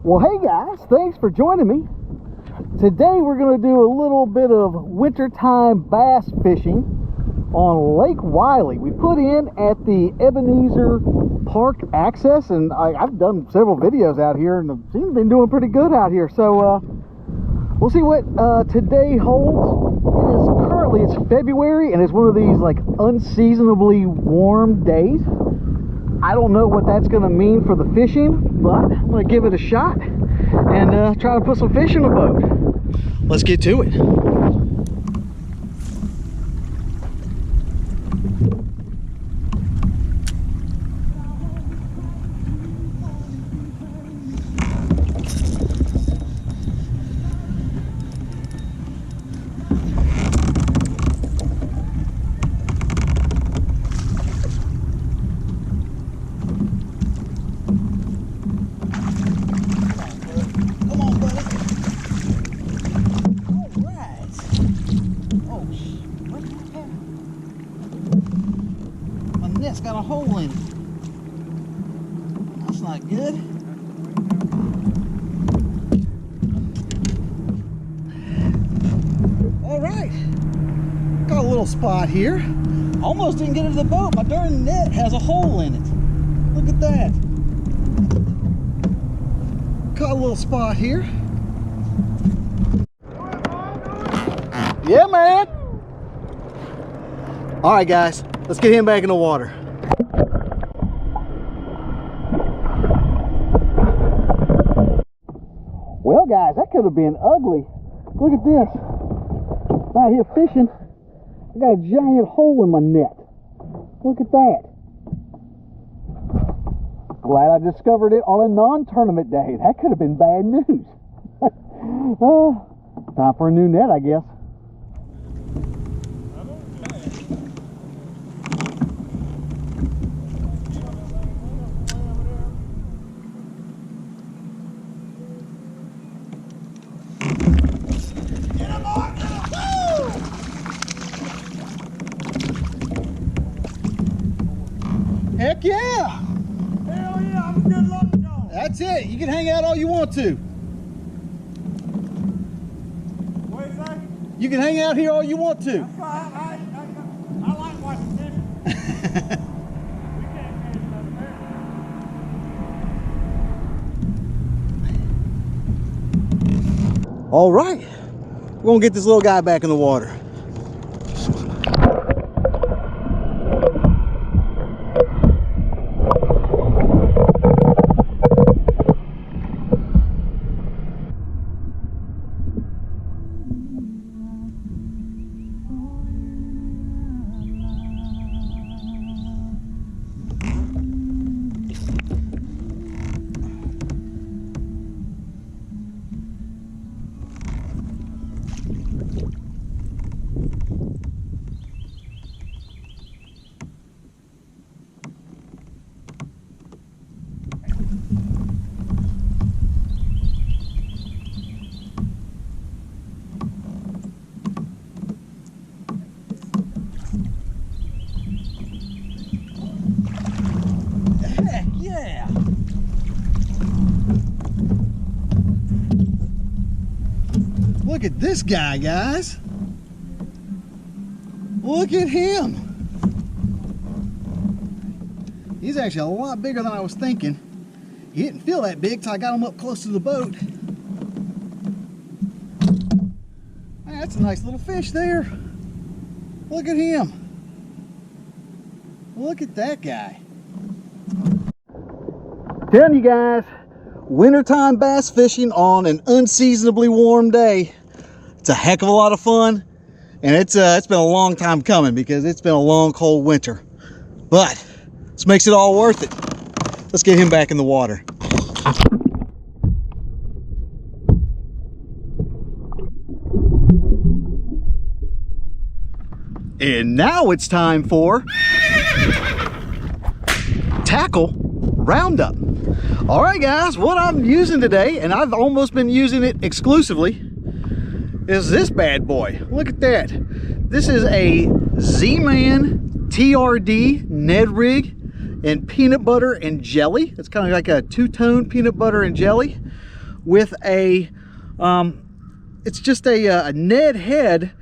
Well, hey guys, thanks for joining me. Today we're going to do a little bit of wintertime bass fishing on Lake Wylie. We put in at the Ebenezer Park access, and I've done several videos out here and it seems to be doing pretty good out here. So we'll see what today holds. It's February and it's one of these like unseasonably warm days. I don't know what that's going to mean for the fishing, but I'm going to give it a shot and try to put some fish in the boat. Let's get to it. It's got a hole in it. That's not good. All right, got a little spot here. Almost didn't get into the boat. My darn net has a hole in it. Look at that. Got a little spot here. Yeah, man. All right, guys, let's get him back in the water. Well, guys, that could have been ugly. Look at this. Out here fishing, I got a giant hole in my net. Look at that. Glad I discovered it on a non-tournament day. That could have been bad news. Time for a new net, I guess. Heck yeah! Hell yeah, I'm a good luck dog. That's it. You can hang out all you want to. What do you say? You can hang out here all you want to. That's right. I like watching fishing. We can't catch nothing there. All right. We're going to get this little guy back in the water. Look at this guy, guys. Look at him. He's actually a lot bigger than I was thinking. He didn't feel that big till I got him up close to the boat. That's a nice little fish there. Look at him. Look at that guy. Telling you guys, wintertime bass fishing on an unseasonably warm day. It's a heck of a lot of fun, and it's been a long time coming because it's been a long, cold winter. But this makes it all worth it. Let's get him back in the water. And now it's time for tackle roundup. All right, guys, what I'm using today, and I've almost been using it exclusively, is this bad boy. Look at that. This is a Z-Man TRD Ned rig in peanut butter and jelly. It's kind of like a two-tone peanut butter and jelly. with a, it's just a Ned head.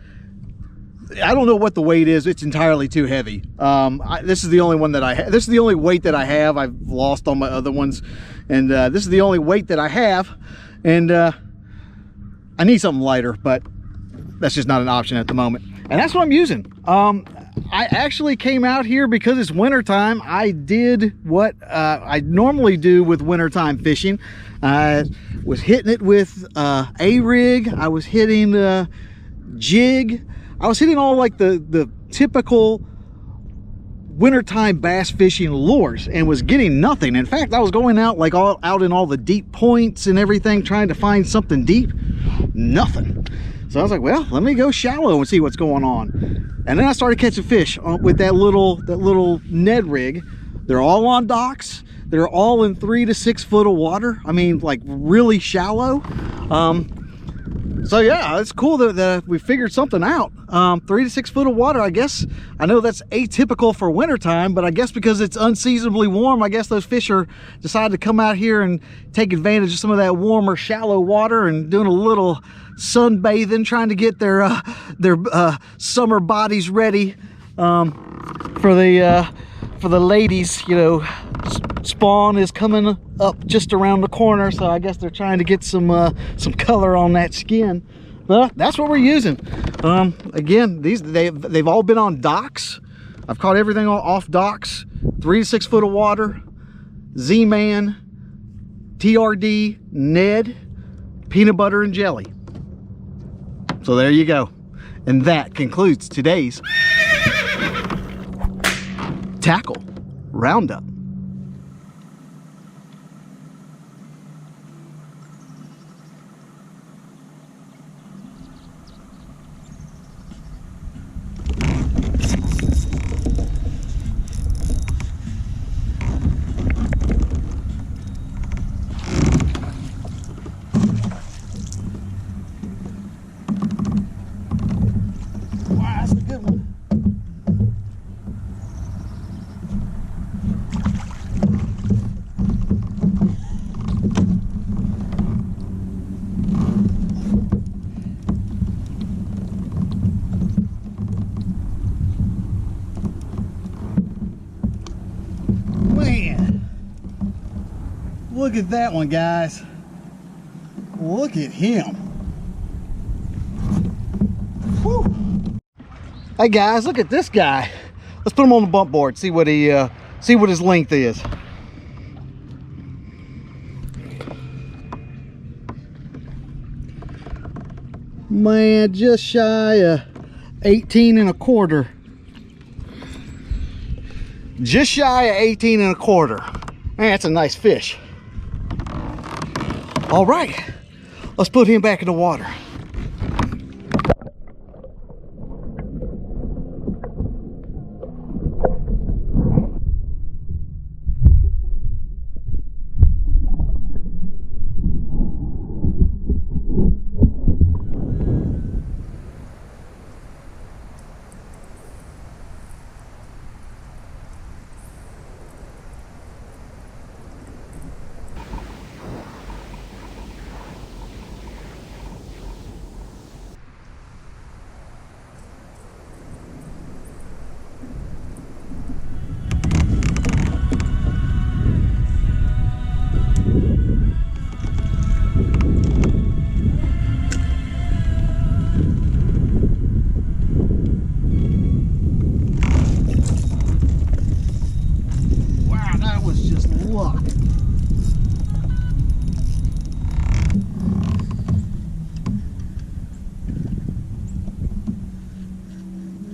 I don't know what the weight is. It's entirely too heavy. This is the only one that I have. This is the only weight that I have. I've lost all my other ones, and this is the only weight that I have. And I need something lighter, but that's just not an option at the moment. And that's what I'm using. I actually came out here because it's wintertime. I did what I normally do with wintertime fishing. I was hitting it with a rig. I was hitting jig. I was hitting all like the typical wintertime bass fishing lures and was getting nothing. In fact, I was going out like out in all the deep points and everything, trying to find something deep. Nothing. So I was like, well, let me go shallow and see what's going on. And then I started catching fish with that little Ned rig. They're all on docks. They're all in 3 to 6 foot of water. I mean, like really shallow. So yeah, it's cool that we figured something out. 3 to 6 foot of water, I guess. I know that's atypical for wintertime, but I guess because it's unseasonably warm, I guess those fish are decided to come out here and take advantage of some of that warmer, shallow water and doing a little sunbathing, trying to get their summer bodies ready for the ladies. You know, spawn is coming up just around the corner, so I guess they're trying to get some color on that skin. But that's what we're using. Again, they've all been on docks. I've caught everything off docks. 3 to 6 foot of water. Z-Man TRD Ned peanut butter and jelly. So there you go. And that concludes today's tackle roundup. Look at that one, guys. Look at him. Whew. Hey guys, look at this guy. Let's put him on the bump board, see what his length is. Man, just shy of 18 and a quarter. Just shy of 18 and a quarter. Man, that's a nice fish. All right, let's put him back in the water.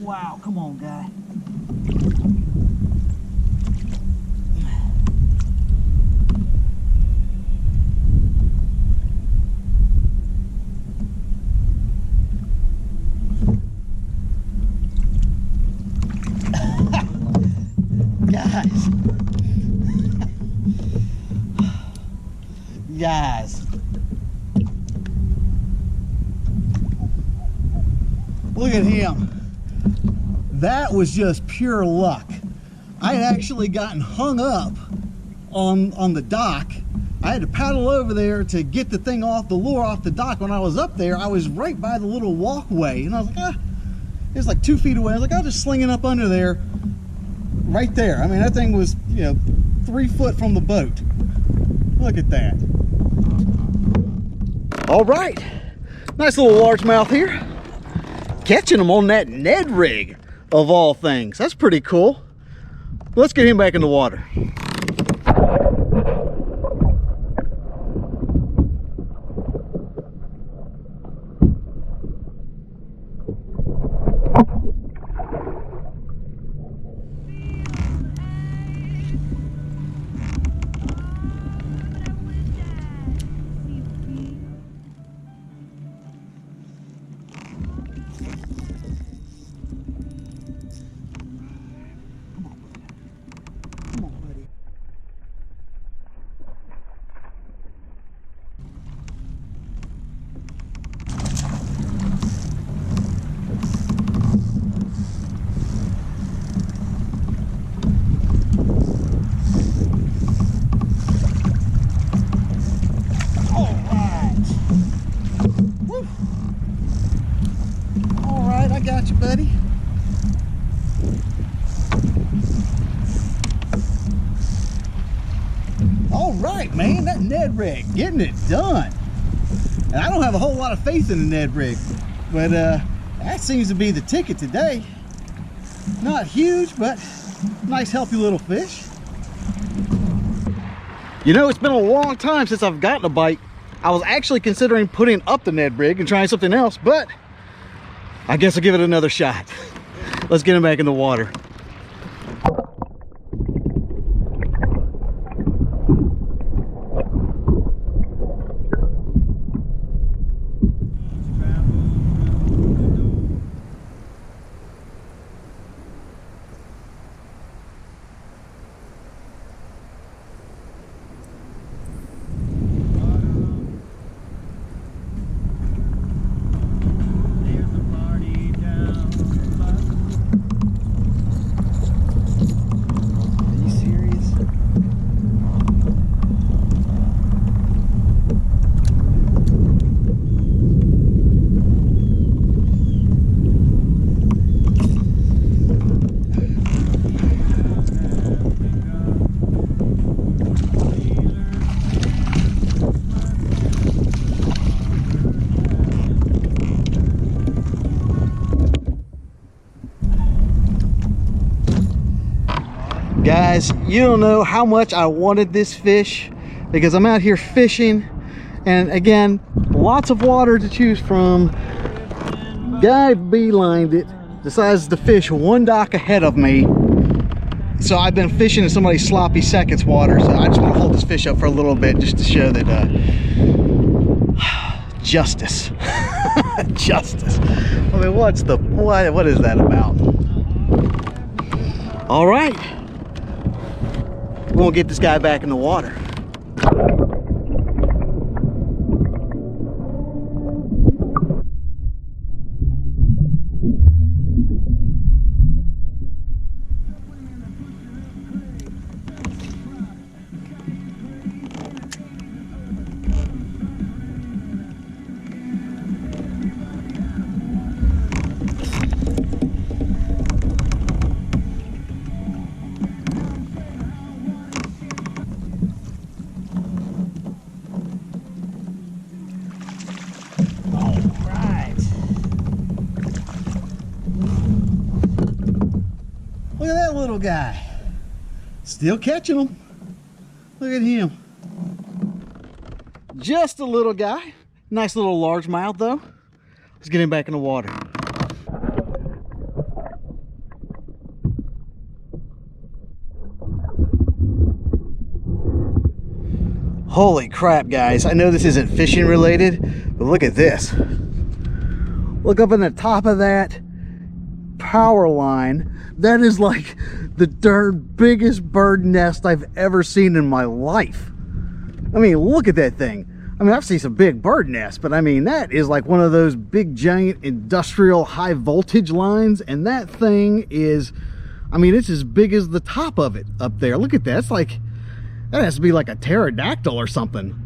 Wow, come on, guy. Guys, look at him. That was just pure luck. I had actually gotten hung up on the dock. I had to paddle over there to get the thing off, the lure off the dock. When I was up there, I was right by the little walkway, and I was like, it was like 2 feet away. I was like, I'll just sling it up under there, right there. I mean, that thing was, you know, 3 foot from the boat. Look at that. All right, nice little largemouth here. Catching them on that Ned rig, of all things. That's pretty cool. Let's get him back in the water. Got you, buddy. All right, man, that Ned rig, getting it done. And I don't have a whole lot of faith in the Ned rig, but that seems to be the ticket today. Not huge, but nice, healthy little fish. You know, it's been a long time since I've gotten a bite. I was actually considering putting up the Ned rig and trying something else, but I guess I'll give it another shot. Let's get him back in the water. Guys, you don't know how much I wanted this fish, because I'm out here fishing, and again, lots of water to choose from. Guy beelined it, decides to fish one dock ahead of me. So I've been fishing in somebody's sloppy seconds water, so I just want to hold this fish up for a little bit just to show that justice. Justice. I mean, what is that about? All right. We're gonna get this guy back in the water. Look at that little guy. Still catching them. Look at him. Just a little guy. Nice little largemouth though. Let's get him back in the water. Holy crap, guys. I know this isn't fishing related, but look at this. Look up in the top of that power line. That is like the darn biggest bird nest I've ever seen in my life. I mean, look at that thing. I mean, I've seen some big bird nests, but I mean, that is like one of those big giant industrial high voltage lines, and that thing is, I mean, it's as big as the top of it up there. Look at that. It's like, That has to be like a pterodactyl or something.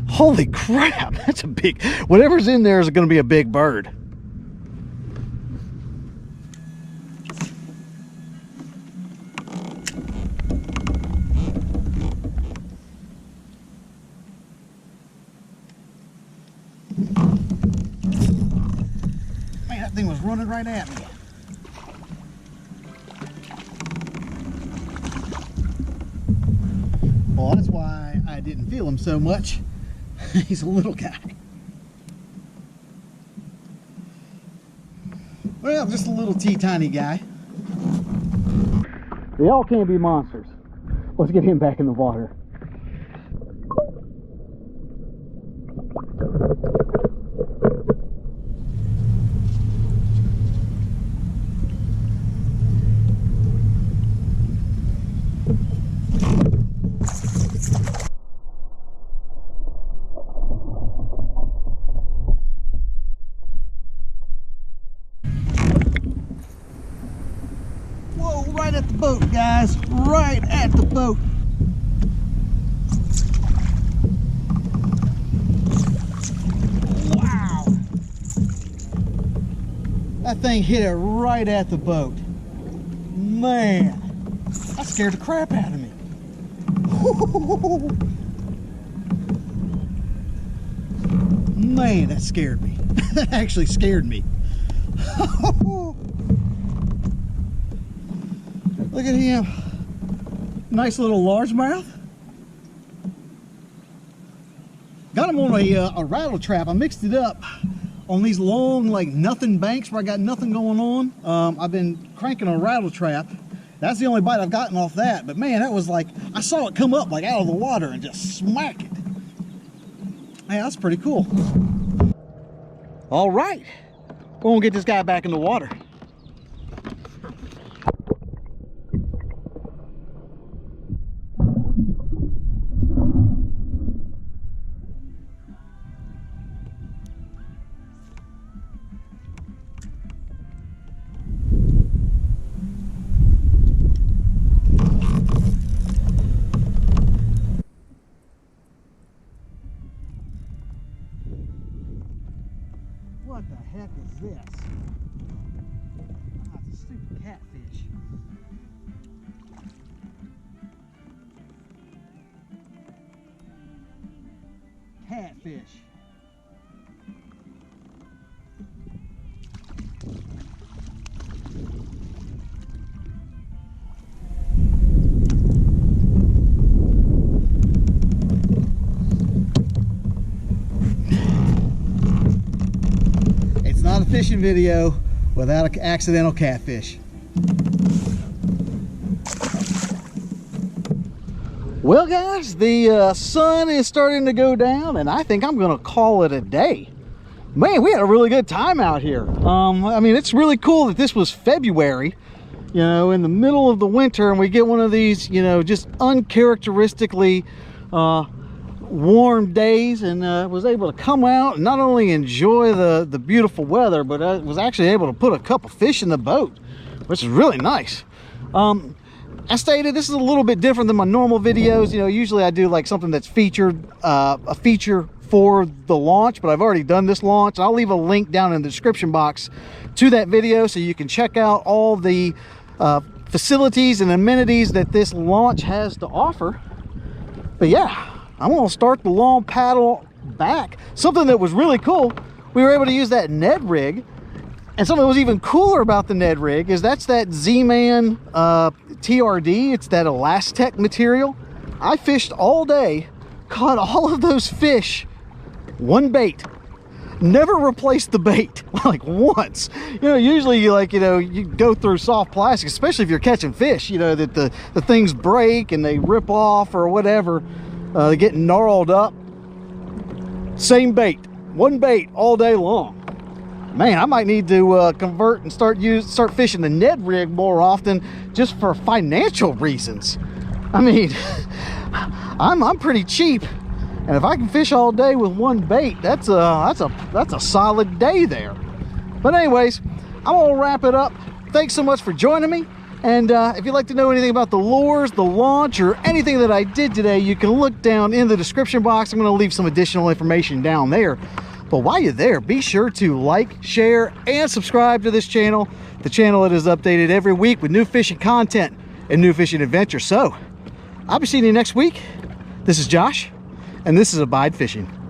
Holy crap, that's a big, whatever's in there is going to be a big bird. Man, that thing was running right at me. Well, that's why I didn't feel him so much. He's a little guy. Well, just a little teeny guy. They all can't be monsters. Let's get him back in the water. Right at the boat, guys. Right at the boat. Wow. That thing hit it right at the boat. Man, that scared the crap out of me. Man, that scared me. That actually scared me. Look at him. Nice little largemouth. Got him on a rattle trap. I mixed it up on these long, like nothing banks where I got nothing going on. I've been cranking a rattle trap. That's the only bite I've gotten off that. But man, that was like, I saw it come up like out of the water and just smack it. Man, that's pretty cool. All right, we're gonna get this guy back in the water. What the heck is this? Ah, it's a stupid catfish. Catfish. Not a fishing video without an accidental catfish. Well guys, the sun is starting to go down and I think I'm gonna call it a day. Man, we had a really good time out here. I mean, it's really cool that this was February, you know, in the middle of the winter, and we get one of these, you know, just uncharacteristically warm days, and was able to come out and not only enjoy the beautiful weather, but I was actually able to put a couple fish in the boat, which is really nice. As stated, this is a little bit different than my normal videos. You know, usually I do like something that's featured, a feature for the launch, but I've already done this launch. I'll leave a link down in the description box to that video so you can check out all the facilities and amenities that this launch has to offer. But yeah, I'm gonna start the long paddle back. Something that was really cool, we were able to use that Ned rig, and something that was even cooler about the Ned rig is that's that Z-Man TRD. It's that Elastec material. I fished all day, caught all of those fish, one bait. Never replaced the bait, like once. You know, usually you go through soft plastic, especially if you're catching fish, you know, that the things break and they rip off or whatever. They get gnarled up. Same bait, one bait all day long. Man, I might need to convert and start fishing the Ned rig more often, just for financial reasons. I mean, I'm pretty cheap, and if I can fish all day with one bait, that's a solid day there. But anyways, I'm gonna wrap it up. Thanks so much for joining me. And if you'd like to know anything about the lures, the launch, or anything that I did today, you can look down in the description box. I'm going to leave some additional information down there. But while you're there, be sure to like, share, and subscribe to this channel. The channel that is updated every week with new fishing content and new fishing adventures. So, I'll be seeing you next week. This is Josh, and this is Abide Fishing.